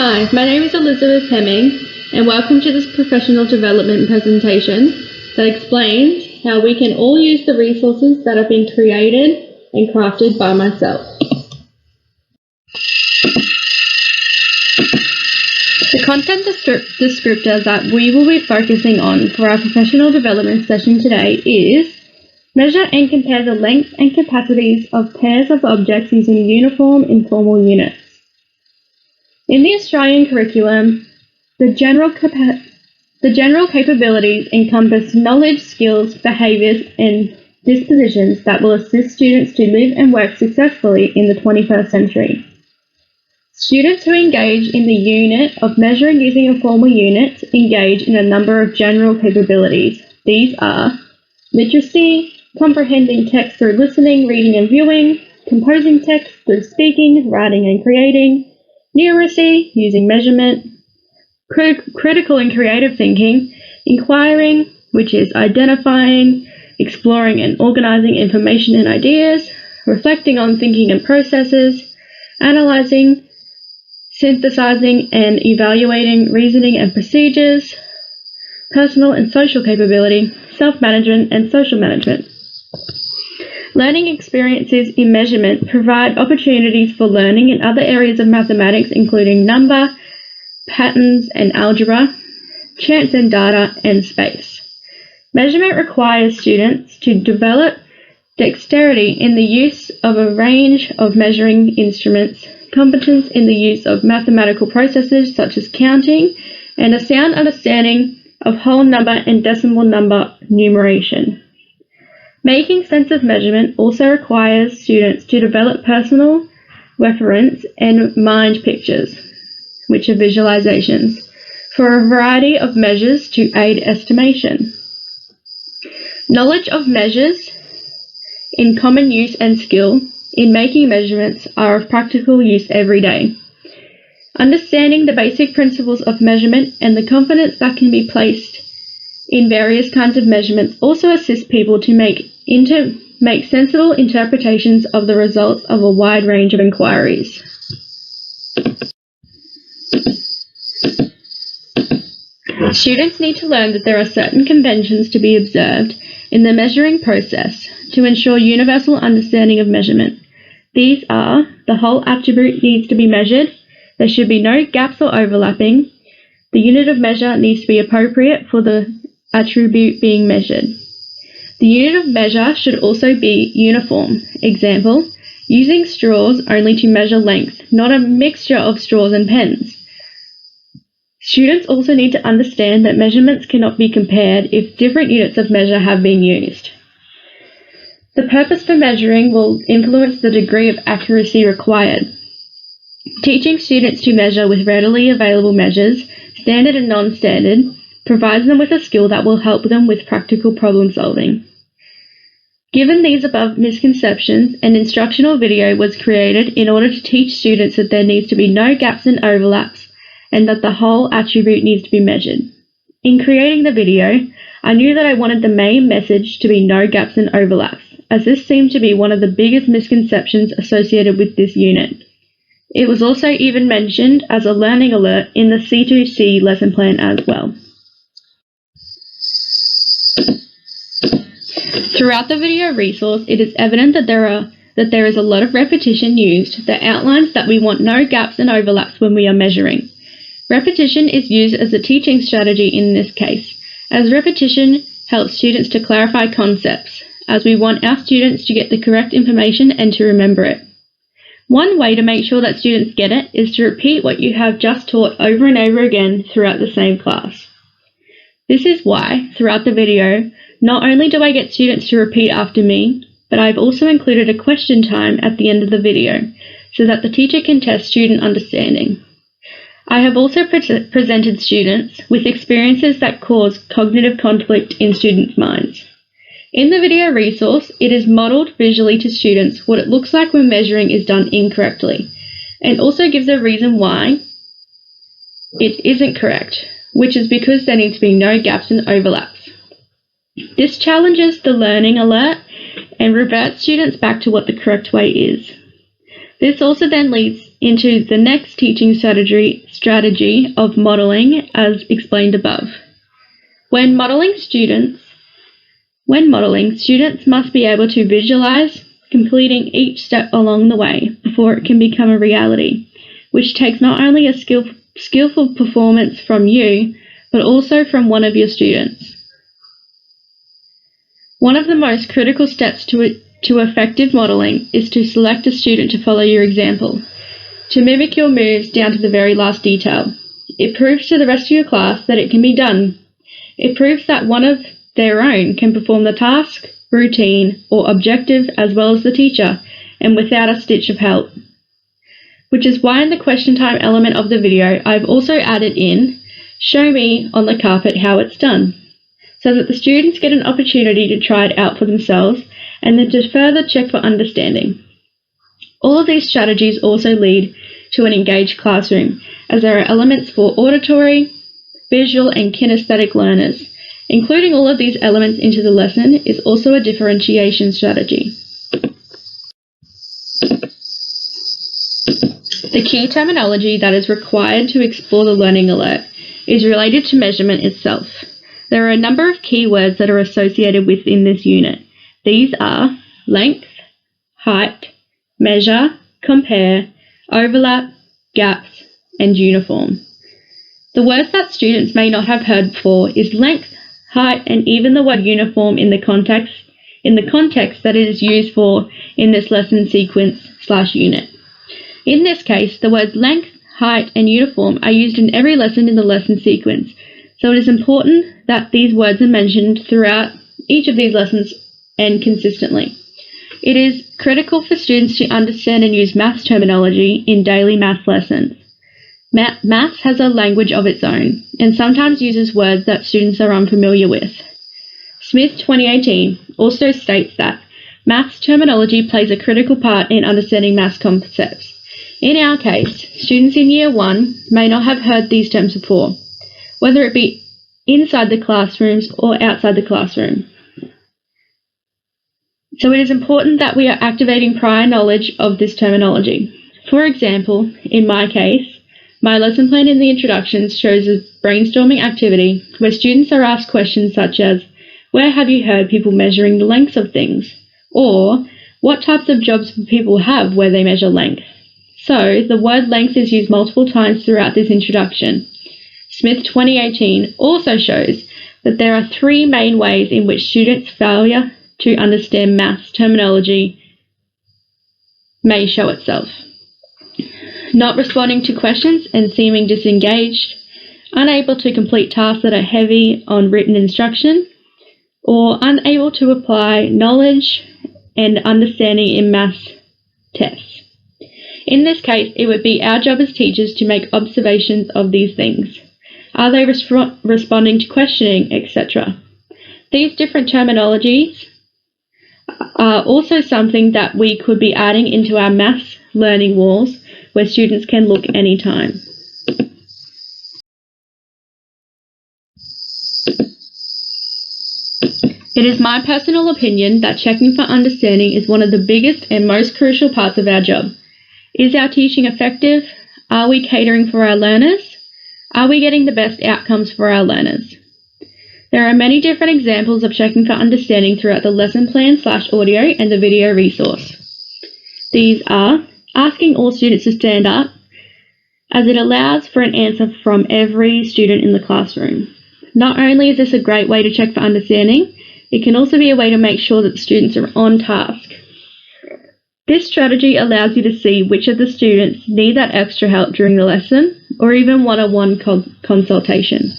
Hi, my name is Elizabeth Hemming, and welcome to this professional development presentation that explains how we can all use the resources that have been created and crafted by myself. The content descriptor that we will be focusing on for our professional development session today is measure and compare the length and capacities of pairs of objects using uniform informal units. In the Australian curriculum, the general capabilities encompass knowledge, skills, behaviours and dispositions that will assist students to live and work successfully in the 21st century. Students who engage in the unit of measuring using informal units engage in a number of general capabilities. These are literacy, comprehending text through listening, reading and viewing, composing text through speaking, writing and creating, numeracy, using measurement, critical and creative thinking, inquiring, which is identifying, exploring and organizing information and ideas, reflecting on thinking and processes, analyzing, synthesizing and evaluating reasoning and procedures, personal and social capability, self-management and social management. Learning experiences in measurement provide opportunities for learning in other areas of mathematics, including number, patterns and algebra, chance and data, and space. Measurement requires students to develop dexterity in the use of a range of measuring instruments, competence in the use of mathematical processes such as counting, and a sound understanding of whole number and decimal number numeration. Making sense of measurement also requires students to develop personal reference and mind pictures, which are visualizations, for a variety of measures to aid estimation. Knowledge of measures in common use and skill in making measurements are of practical use every day. Understanding the basic principles of measurement and the confidence that can be placed in various kinds of measurements also assist people to make sensible interpretations of the results of a wide range of inquiries. Students need to learn that there are certain conventions to be observed in the measuring process to ensure universal understanding of measurement. These are: the whole attribute needs to be measured, there should be no gaps or overlapping, the unit of measure needs to be appropriate for the attribute being measured. The unit of measure should also be uniform. Example, using straws only to measure length, not a mixture of straws and pens. Students also need to understand that measurements cannot be compared if different units of measure have been used. The purpose for measuring will influence the degree of accuracy required. Teaching students to measure with readily available measures, standard and non-standard, provides them with a skill that will help them with practical problem solving. Given these above misconceptions, an instructional video was created in order to teach students that there needs to be no gaps and overlaps, and that the whole attribute needs to be measured. In creating the video, I knew that I wanted the main message to be no gaps and overlaps, as this seemed to be one of the biggest misconceptions associated with this unit. It was also even mentioned as a learning alert in the C2C lesson plan as well. Throughout the video resource, it is evident that there is a lot of repetition used that outlines that we want no gaps and overlaps when we are measuring. Repetition is used as a teaching strategy in this case, as repetition helps students to clarify concepts, as we want our students to get the correct information and to remember it. One way to make sure that students get it is to repeat what you have just taught over and over again throughout the same class. This is why, throughout the video, not only do I get students to repeat after me, but I've also included a question time at the end of the video, so that the teacher can test student understanding. I have also presented students with experiences that cause cognitive conflict in students' minds. In the video resource, it is modelled visually to students what it looks like when measuring is done incorrectly, and also gives a reason why it isn't correct, which is because there need to be no gaps and overlaps. This challenges the learning alert and reverts students back to what the correct way is. This also then leads into the next teaching strategy of modeling as explained above. When modeling, students must be able to visualize completing each step along the way before it can become a reality, which takes not only a skillful performance from you, but also from one of your students. One of the most critical steps to effective modeling is to select a student to follow your example, to mimic your moves down to the very last detail. It proves to the rest of your class that it can be done. It proves that one of their own can perform the task, routine, or objective as well as the teacher, and without a stitch of help. Which is why in the question time element of the video, I've also added in, show me on the carpet how it's done, so that the students get an opportunity to try it out for themselves and then to further check for understanding. All of these strategies also lead to an engaged classroom, as there are elements for auditory, visual, and kinesthetic learners. Including all of these elements into the lesson is also a differentiation strategy. The key terminology that is required to explore the learning alert is related to measurement itself. There are a number of keywords that are associated within this unit. These are length, height, measure, compare, overlap, gaps, and uniform. The words that students may not have heard before is length, height, and even the word uniform in the context that it is used for in this lesson sequence/unit. In this case, the words length, height, and uniform are used in every lesson in the lesson sequence, so it is important that these words are mentioned throughout each of these lessons and consistently. It is critical for students to understand and use maths terminology in daily maths lessons. Maths has a language of its own and sometimes uses words that students are unfamiliar with. Smith 2018 also states that maths terminology plays a critical part in understanding maths concepts. In our case, students in Year 1 may not have heard these terms before, whether it be inside the classrooms or outside the classroom. So it is important that we are activating prior knowledge of this terminology. For example, in my case, my lesson plan in the introductions shows a brainstorming activity where students are asked questions such as, where have you heard people measuring the lengths of things? Or, what types of jobs do people have where they measure length? So, the word length is used multiple times throughout this introduction. Smith 2018 also shows that there are 3 main ways in which students' failure to understand maths terminology may show itself. Not responding to questions and seeming disengaged, unable to complete tasks that are heavy on written instruction, or unable to apply knowledge and understanding in maths tests. In this case, it would be our job as teachers to make observations of these things. Are they responding to questioning, etc.? These different terminologies are also something that we could be adding into our maths learning walls where students can look anytime. It is my personal opinion that checking for understanding is one of the biggest and most crucial parts of our job. Is our teaching effective? Are we catering for our learners? Are we getting the best outcomes for our learners? There are many different examples of checking for understanding throughout the lesson plan/audio and the video resource. These are asking all students to stand up, as it allows for an answer from every student in the classroom. Not only is this a great way to check for understanding, it can also be a way to make sure that the students are on task. This strategy allows you to see which of the students need that extra help during the lesson, or even one-on-one consultation.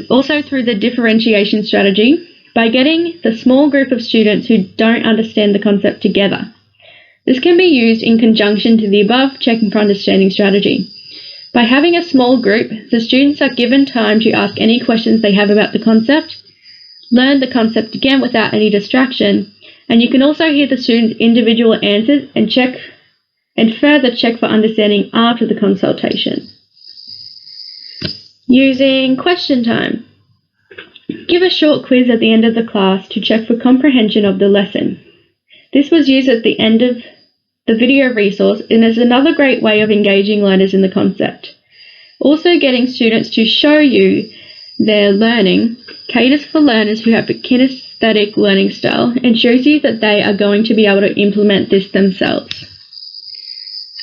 Also through the differentiation strategy, by getting the small group of students who don't understand the concept together. This can be used in conjunction to the above checking for understanding strategy. By having a small group, the students are given time to ask any questions they have about the concept, learn the concept again without any distraction, and you can also hear the students' individual answers and further check for understanding after the consultation. Using question time. Give a short quiz at the end of the class to check for comprehension of the lesson. This was used at the end of the video resource, and is another great way of engaging learners in the concept. Also, getting students to show you their learning caters for learners who have a kinesthetic learning style and shows you that they are going to be able to implement this themselves.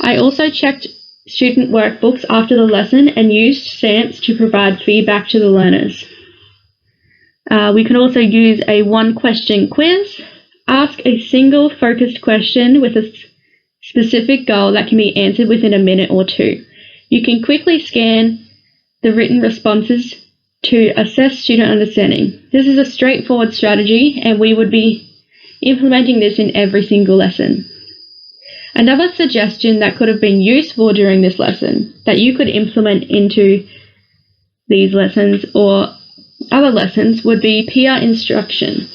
I also checked student workbooks after the lesson and used stamps to provide feedback to the learners. We can also use a one-question quiz. Ask a single focused question with a specific goal that can be answered within a minute or two. You can quickly scan the written responses to assess student understanding. This is a straightforward strategy, and we would be implementing this in every single lesson. Another suggestion that could have been useful during this lesson that you could implement into these lessons or other lessons would be peer instruction.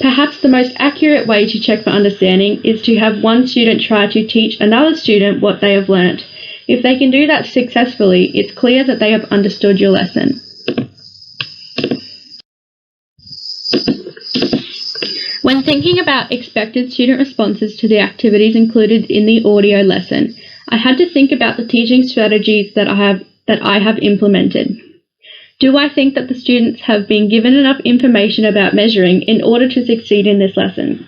Perhaps the most accurate way to check for understanding is to have one student try to teach another student what they have learnt. If they can do that successfully, it's clear that they have understood your lesson. When thinking about expected student responses to the activities included in the audio lesson, I had to think about the teaching strategies that I have implemented. Do I think that the students have been given enough information about measuring in order to succeed in this lesson?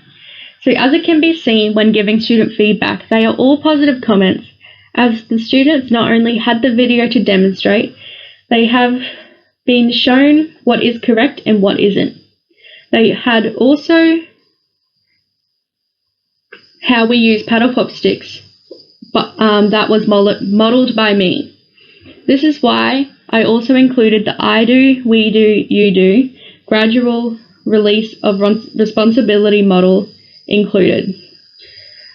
So as it can be seen when giving student feedback, they are all positive comments, as the students not only had the video to demonstrate, they have been shown what is correct and what isn't. They had also how we use paddle pop sticks, but that was modelled by me. This is why I also included the I do, we do, you do, gradual release of responsibility model included.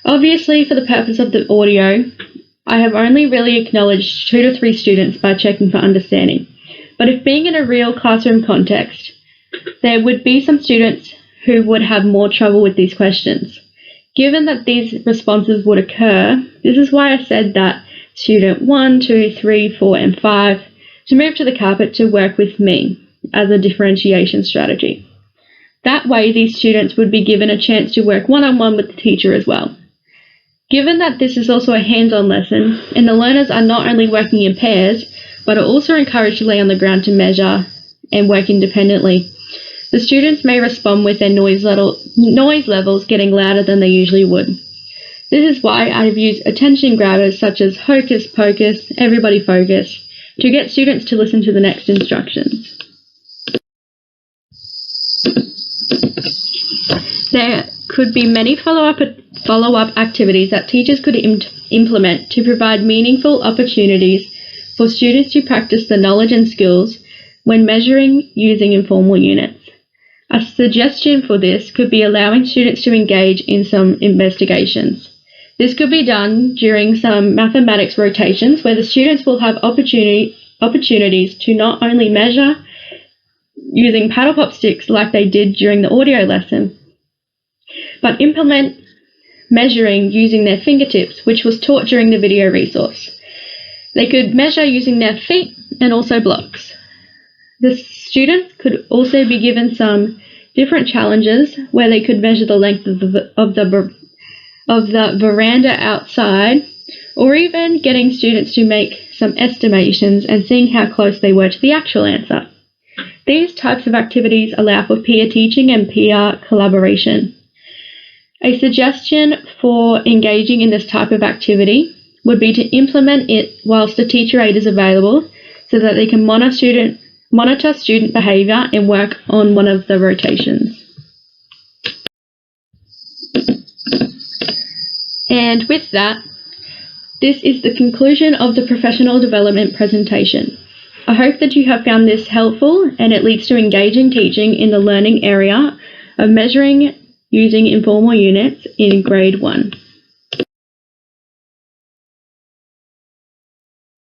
Obviously, for the purpose of the audio, I have only really acknowledged 2 to 3 students by checking for understanding. But if being in a real classroom context, there would be some students who would have more trouble with these questions. Given that these responses would occur, this is why I said that student 1, 2, 3, 4, and 5 to move to the carpet to work with me as a differentiation strategy. That way, these students would be given a chance to work one-on-one with the teacher as well. Given that this is also a hands-on lesson, and the learners are not only working in pairs, but are also encouraged to lay on the ground to measure and work independently, the students may respond with their noise levels getting louder than they usually would. This is why I have used attention grabbers such as hocus pocus, everybody focus, to get students to listen to the next instructions. There could be many follow-up activities that teachers could implement to provide meaningful opportunities for students to practice the knowledge and skills when measuring using informal units. A suggestion for this could be allowing students to engage in some investigations. This could be done during some mathematics rotations where the students will have opportunities to not only measure using paddle pop sticks like they did during the audio lesson, but implement measuring using their fingertips, which was taught during the video resource. They could measure using their feet and also blocks. The students could also be given some different challenges where they could measure the length of the veranda outside, or even getting students to make some estimations and seeing how close they were to the actual answer. These types of activities allow for peer teaching and peer collaboration. A suggestion for engaging in this type of activity would be to implement it whilst a teacher aid is available so that they can monitor student behaviour and work on one of the rotations. And with that, this is the conclusion of the professional development presentation. I hope that you have found this helpful and it leads to engaging teaching in the learning area of measuring using informal units in grade 1.